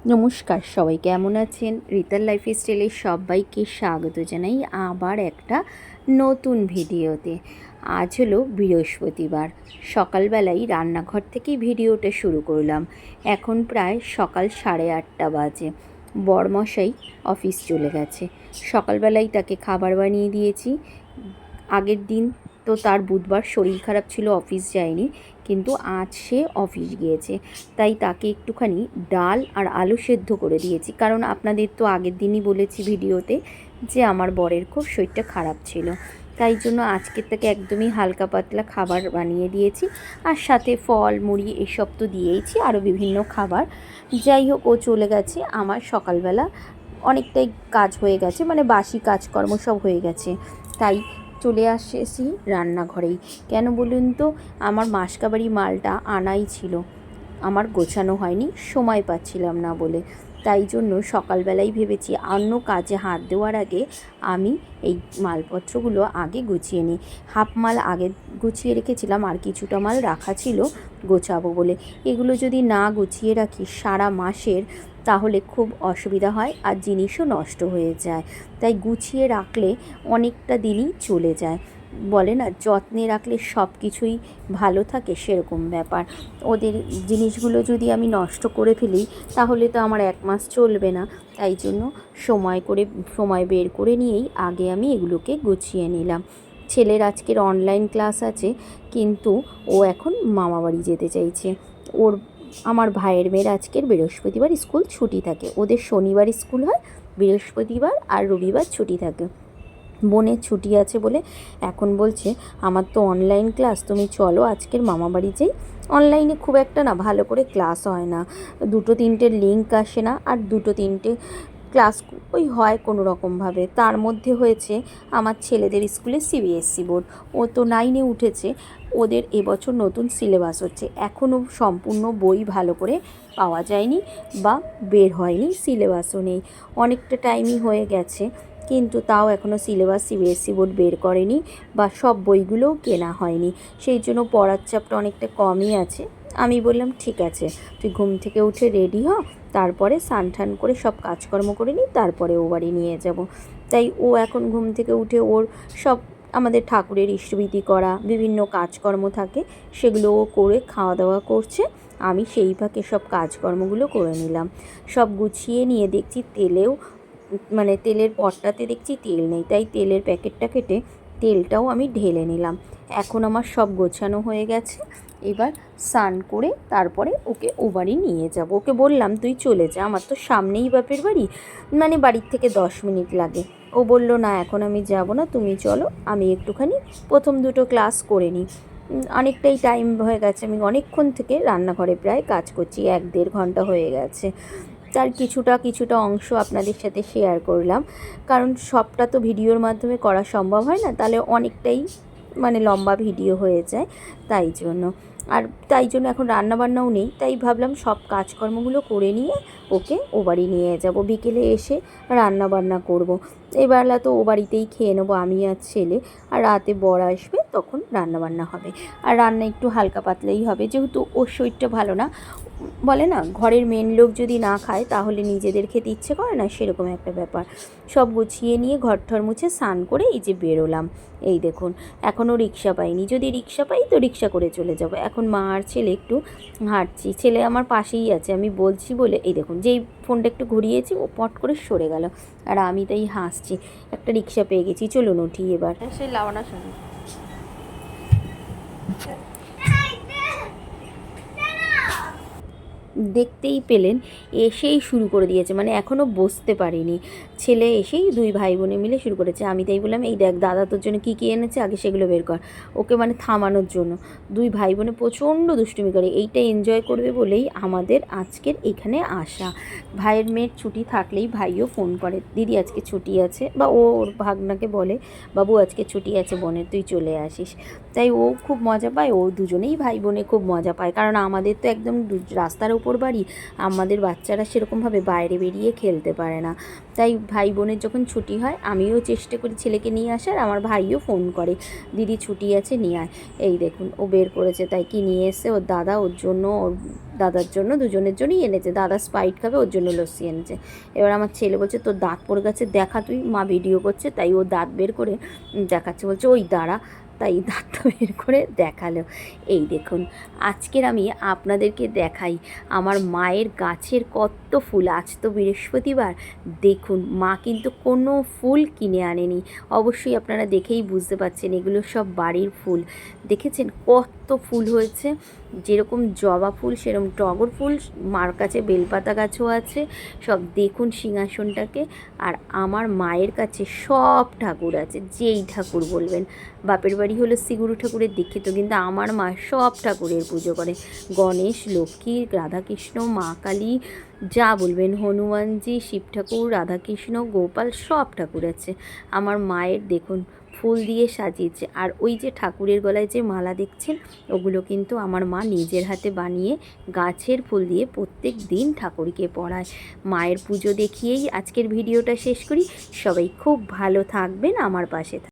নমস্কার, সবাই কেমন আছেন? রিতার লাইফস্টাইলে সবাইকে স্বাগত জানাই আবার একটা নতুন ভিডিওতে। আজ হলো বৃহস্পতিবার, সকালবেলায় রান্নাঘর থেকেই ভিডিওটা শুরু করলাম। এখন প্রায় সকাল 8:30 বাজে। বরমশাই অফিস চলে গেছে। সকালবেলায় তাকে খাবার বানিয়ে দিয়েছি। আগের দিন তো তার বুধবার শরীর খারাপ ছিল, অফিস যায়নি, কিন্তু আজ সে অফিস গিয়েছে, তাই তাকে একটুখানি ডাল আর আলু সেদ্ধ করে দিয়েছি। কারণ আপনাদের তো আগের দিনই বলেছি ভিডিওতে যে আমার বরের খুব শরীরটা খারাপ ছিল, তাই জন্য আজকের তাকে একদমই হালকা পাতলা খাবার বানিয়ে দিয়েছি। আর সাথে ফল মুড়ি এসব তো দিয়েইছি, আরও বিভিন্ন খাবার। যাই হোক, ও চলে গেছে। আমার সকালবেলা অনেকটাই কাজ হয়ে গেছে, মানে বাসি কাজকর্ম সব হয়ে গেছে, তাই চলে আসেছি রান্নাঘরেই। কেন বলুন তো, আমার মাসকাবারি মালটা আনাই ছিল, আমার গোছানো হয়নি, সময় পাচ্ছিলাম না বলে। তাই জন্য সকালবেলাই ভেবেছি অন্য কাজে হাত দেওয়ার আগে আমি এই মালপত্রগুলো আগে গুছিয়ে নিই। হাফ মাল আগে গুছিয়ে রেখেছিলাম, আর কিছুটা মাল রাখা ছিল গোছাবো বলে। এগুলো যদি না গুছিয়ে রাখি সারা মাসের, তাহলে খুব অসুবিধা হয় আর জিনিসও নষ্ট হয়ে যায়। তাই গুছিয়ে রাখলে অনেকটা দিনই চলে যায়। বলে না, যত্নে রাখলে সব কিছুই ভালো থাকে, সেরকম ব্যাপার। ওদের জিনিসগুলো যদি আমি নষ্ট করে ফেলি, তাহলে তো আমার 1 মাস চলবে না। তাই জন্য সময় বের করে নিয়েই আগে আমি এগুলোকে গুছিয়ে নিলাম। ছেলের আজকের অনলাইন ক্লাস আছে, কিন্তু ও এখন মামাবাড়ি যেতে চাইছে। ওর আমার ভাইয়ের মেয়ের আজকের বৃহস্পতিবার স্কুল ছুটি থাকে। ওদের শনিবার স্কুল হয়, বৃহস্পতিবার আর রবিবার ছুটি থাকে। বোনের ছুটি আছে বলে এখন বলছে আমার তো অনলাইন ক্লাস, তুমি চলো আজকের মামাবাড়ি যাই। অনলাইনে খুব একটা না ভালো করে ক্লাস হয় না, 2-3টে লিঙ্ক আসে না, আর 2-3টে ক্লাস ওই হয় কোনো রকমভাবে। তার মধ্যে হয়েছে আমার ছেলেদের স্কুলে সিবিএসসি বোর্ড, ও তো 9-এ উঠেছে। ওদের এবছর নতুন সিলেবাস হচ্ছে, এখনও সম্পূর্ণ বই ভালো করে পাওয়া যায়নি বা বের হয়নি, সিলেবাসও নেই। অনেকটা টাইমই হয়ে গেছে, কিন্তু তাও এখনও সিলেবাস সিবিএসসি বোর্ড বের করেনি বা সব বইগুলোও কেনা হয়নি। সেই জন্য পড়ার চাপটা অনেকটা কমই আছে। আমি বললাম ঠিক আছে, তুই ঘুম থেকে উঠে রেডি হ, তারপরে স্নান টান করে সব কাজকর্ম করে নিই, তারপরে ও বাড়ি নিয়ে যাব। তাই ও এখন ঘুম থেকে উঠে ওর সব আমাদের ঠাকুরের ইষ্টবিধি করা বিভিন্ন কাজকর্ম থাকে, সেগুলো ও করে খাওয়া দাওয়া করছে। আমি সেই ফাঁকে সব কাজকর্মগুলো করে নিলাম। সব গুছিয়ে নিয়ে দেখছি তেলের পটটাতে দেখছি তেল নেই, তাই তেলের প্যাকেটটা কেটে তেলটাও আমি ঢেলে নিলাম। এখন আমার সব গোছানো হয়ে গেছে। এবার স্নান করে তারপরে ওকে ও বাড়ি নিয়ে যাব। ওকে বললাম তুই চলে যা, আমার তো সামনেই বাপের বাড়ি, মানে বাড়ির থেকে 10 মিনিট লাগে। ও বলল না, এখন আমি যাব না, তুমি চলো, আমি একটুখানি প্রথম 2টো ক্লাস করে নিই। অনেকটাই টাইম হয়ে গেছে, আমি অনেকক্ষণ থেকে রান্নাঘরে প্রায় কাজ করছি, 1-1.5 ঘন্টা হয়ে গেছে। তার কিছুটা অংশ আপনাদের সাথে শেয়ার করলাম, কারণ সবটা তো ভিডিওর মাধ্যমে করা সম্ভব হয় না, তাহলে অনেকটাই লম্বা ভিডিও হয়ে যায়। তাই জন্য তাই জন্য এখন রান্নাবান্নাও নেই, তাই ভাবলাম সব কাজকর্মগুলো করে নিয়ে ওকে ও বাড়ি নিয়ে যাব। বিকেলে এসে রান্নাবান্না করব। এবেলা তো ও বাড়িতেই খেয়ে নেবো আমি আর ছেলে, আর রাতে বর আসবে, তখন রান্নাবান্না হবে। আর রান্না একটু হালকা পাতলাই হবে, যেহেতু ওর শরীরটা ভালো না। বলে না, ঘরের মেন লোক যদি না খায় তাহলে নিজেদের খেতে ইচ্ছে করে না, সেরকম একটা ব্যাপার। সব গুছিয়ে নিয়ে ঘর মুছে স্নান করে এই যে বেরোলাম। এই দেখুন, এখনও রিক্সা পাইনি, যদি রিক্সা পাই তো রিক্সা করে চলে যাব। এখন মা আর ছেলে একটু হাঁটছি, ছেলে আমার পাশেই আছে, আমি বলছি বলে এই দেখুন, যেই ফোনটা একটু ঘুরিয়েছি ও পট করে সরে গেল, আর আমি তাই হাসছি। একটা রিক্সা পেয়ে গেছি, চলুন উঠি এবার। সে লাওনা শুনি দেখতেই পেলেন, এসেই শুরু করে দিয়েছে, মানে এখনও বসতে পারিনি। ছেলে এসেই 2 ভাই বোনে মিলে শুরু করেছে। আমি তাই বললাম এই দেখ দাদা তোর জন্য কী কী এনেছে, আগে সেগুলো বের কর। ওকে থামানোর জন্য 2 ভাই বোনে প্রচণ্ড দুষ্টুমি করে, এইটা এনজয় করবে বলেই আমাদের আজকের এখানে আসা। ভাইয়ের মেয়ের ছুটি থাকলেই ভাইও ফোন করে, দিদি আজকে ছুটি আছে, বা ওর ভাগনাকে বলে বাবু আজকে ছুটি আছে বোনের, তুই চলে আসিস। তাই ও খুব মজা পায়, ও দুজনেই ভাই বোনে খুব মজা পায়, কারণ আমাদের তো একদম রাস্তার ওপর বাড়ি, আমাদের বাচ্চারা সেরকমভাবে বাইরে বেরিয়ে খেলতে পারে না। তাই ভাই বোনের যখন ছুটি হয় আমিও চেষ্টা করি ছেলেকে নিয়ে আসার, আমার ভাইও ফোন করে দিদি ছুটি আছে নিয়ে আয়। এই দেখুন ও বের করেছে, তাই কি নিয়ে এসে ওর দাদা ওর জন্য, ওর দাদার জন্য, দুজনের জন্যই এনেছে। দাদা স্প্রাইট খাবে, ওর জন্য লস্যি এনেছে। এবার আমার ছেলে বলছে তোর দাঁত পড়ে গেছে দেখা, তুই মা ভিডিও করছে, তাই ও দাঁত বের করে দেখাচ্ছে, বলছে ওই দাঁড়া, তাই দাঁতটা বের করে দেখালো। এই দেখুন আজকের আমি আপনাদেরকে দেখাই আমার মায়ের গাছের কত ফুল। আজ তো বৃহস্পতিবার, দেখুন মা কিন্তু কোনো ফুল কিনে আনেনি। অবশ্যই আপনারা দেখেই বুঝতে পারছেন এগুলো সব বাড়ির ফুল। দেখেছেন কত ফুল হয়েছে, যেরকম জবা ফুল সেরকম টগর ফুল, মার কাছে বেলপাতা গাছও আছে সব। দেখুন সিংহাসনটাকে, আর আমার মায়ের কাছে সব ঠাকুর আছে, যেই ঠাকুর বলবেন। বাপের বাড়ি হলো শ্রীগুরু ঠাকুরের দীক্ষিত, কিন্তু আমার মা সব ঠাকুরের পুজো করে। গণেশ, লক্ষ্মী, রাধাকৃষ্ণ, মা কালী, যা বলবেন, হনুমানজি, শিব ঠাকুর, রাধাকৃষ্ণ, গোপাল, সব ঠাকুর আছে। আমার মায়ের দেখুন ফুল দিয়ে সাজিয়েছে। আর ওই যে ঠাকুরের গলায় যে মালা দেখছেন, ওগুলো কিন্তু আমার মা নিজের হাতে বানিয়ে গাছের ফুল দিয়ে প্রত্যেক দিন ঠাকুরকে পরায়। মায়ের পুজো দেখিয়েই আজকের ভিডিওটা শেষ করি। সবাই খুব ভালো থাকবেন, আমার পাশে